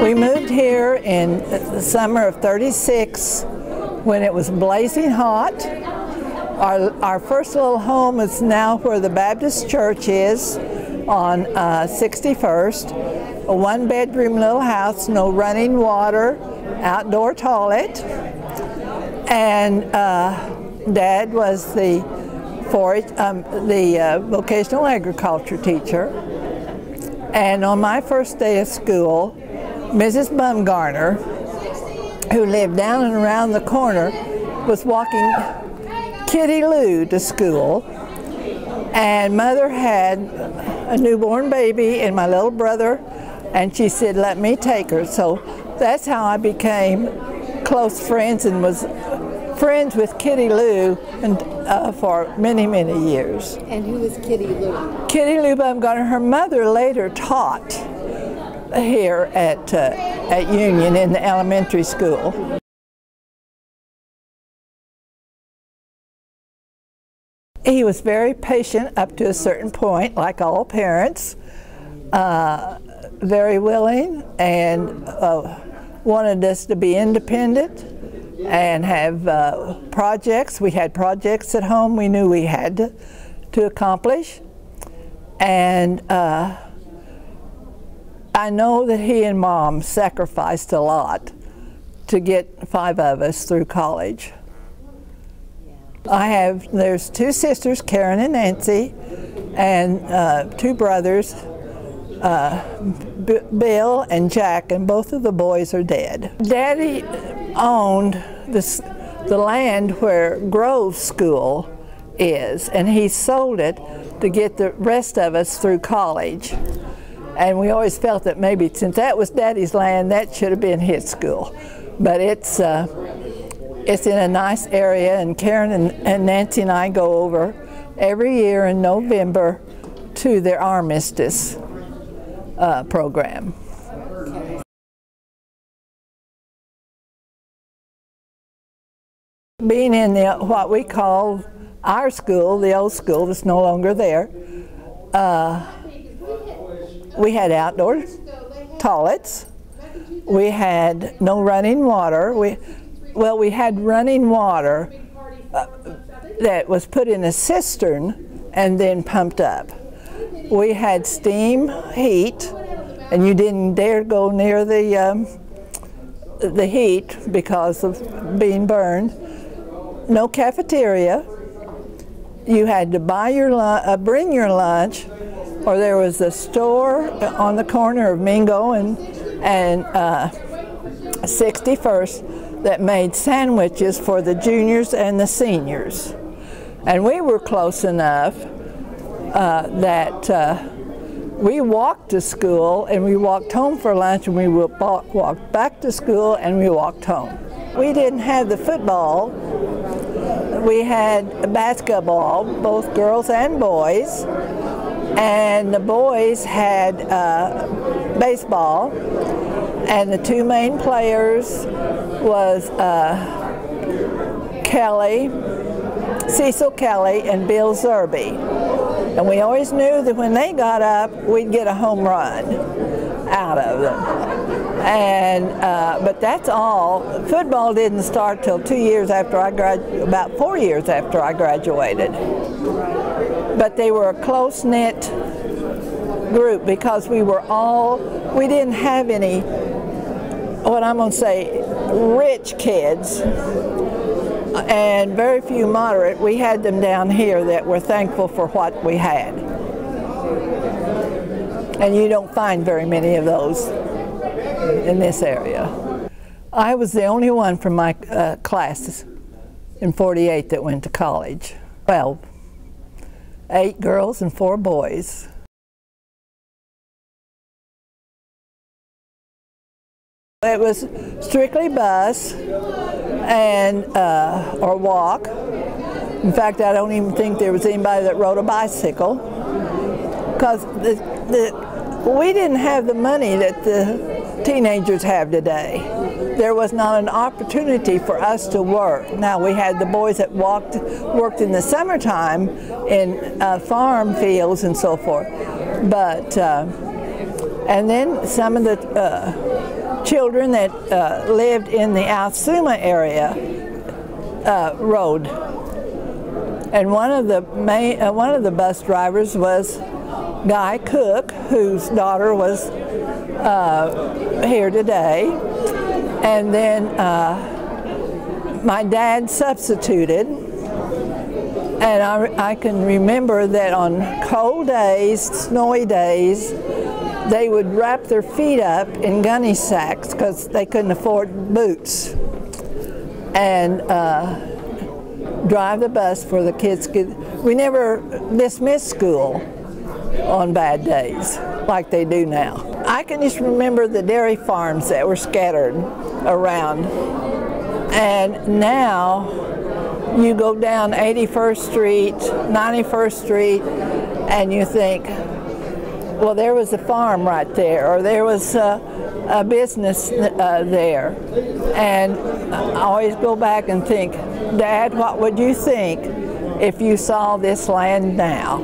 We moved here in the summer of '36 when it was blazing hot. Our first little home is now where the Baptist Church is on 61st. A one-bedroom little house, no running water, outdoor toilet. And Dad was the vocational agriculture teacher. And on my first day of school, Mrs. Bumgarner, who lived down and around the corner, was walking Kitty Lou to school. And Mother had a newborn baby and my little brother, and she said, let me take her. So that's how I became close friends and was friends with Kitty Lou and, for many, many years. And who was Kitty Lou? Kitty Lou Bumgarner. Her mother later taught here at Union in the elementary school. He was very patient up to a certain point, like all parents, very willing, and wanted us to be independent and have projects. We had projects at home we knew we had to accomplish. And I know that he and Mom sacrificed a lot to get 5 of us through college. There's 2 sisters, Karen and Nancy, and 2 brothers, Bill and Jack, and both of the boys are dead. Daddy owned the land where Grove School is, and he sold it to get the rest of us through college. And we always felt that maybe since that was Daddy's land, that should have been his school. But it's in a nice area, and Karen and Nancy and I go over every year in November to their armistice program. Being in what we call our school, the old school that's no longer there, we had outdoor toilets. We had no running water. We had running water that was put in a cistern and then pumped up. We had steam heat, and you didn't dare go near the heat because of being burned. No cafeteria. You had to buy bring your lunch, or there was a store on the corner of Mingo and 61st that made sandwiches for the juniors and the seniors. And we were close enough that we walked to school, and we walked home for lunch, and we walked back to school, and we walked home. We didn't have the football. We had basketball, both girls and boys, and the boys had baseball, and the 2 main players was Cecil Kelly and Bill Zerby. And we always knew that when they got up, we'd get a home run out of them. And but that's all. Football didn't start till 2 years after about 4 years after I graduated. But they were a close-knit group because we didn't have any, what I'm going to say, rich kids, and very few moderate. We had them down here that were thankful for what we had. And you don't find very many of those in this area. I was the only one from my class in '48 that went to college. Well, 8 girls and 4 boys. It was strictly bus and or walk. In fact, I don't even think there was anybody that rode a bicycle, because we didn't have the money that the teenagers have today. There was not an opportunity for us to work. Now, we had the boys that worked in the summertime in farm fields and so forth, but and then some of the children that lived in the Alsuma area rode. And one of the bus drivers was Guy Cook, whose daughter was here today. And then my dad substituted. And I can remember that on cold days, snowy days, they would wrap their feet up in gunny sacks because they couldn't afford boots, and drive the bus for the kids. We never dismissed school on bad days like they do now. I can just remember the dairy farms that were scattered around, and now you go down 81st Street, 91st Street, and you think, well, there was a farm right there, or there was a business there. And I always go back and think, Dad, what would you think if you saw this land now?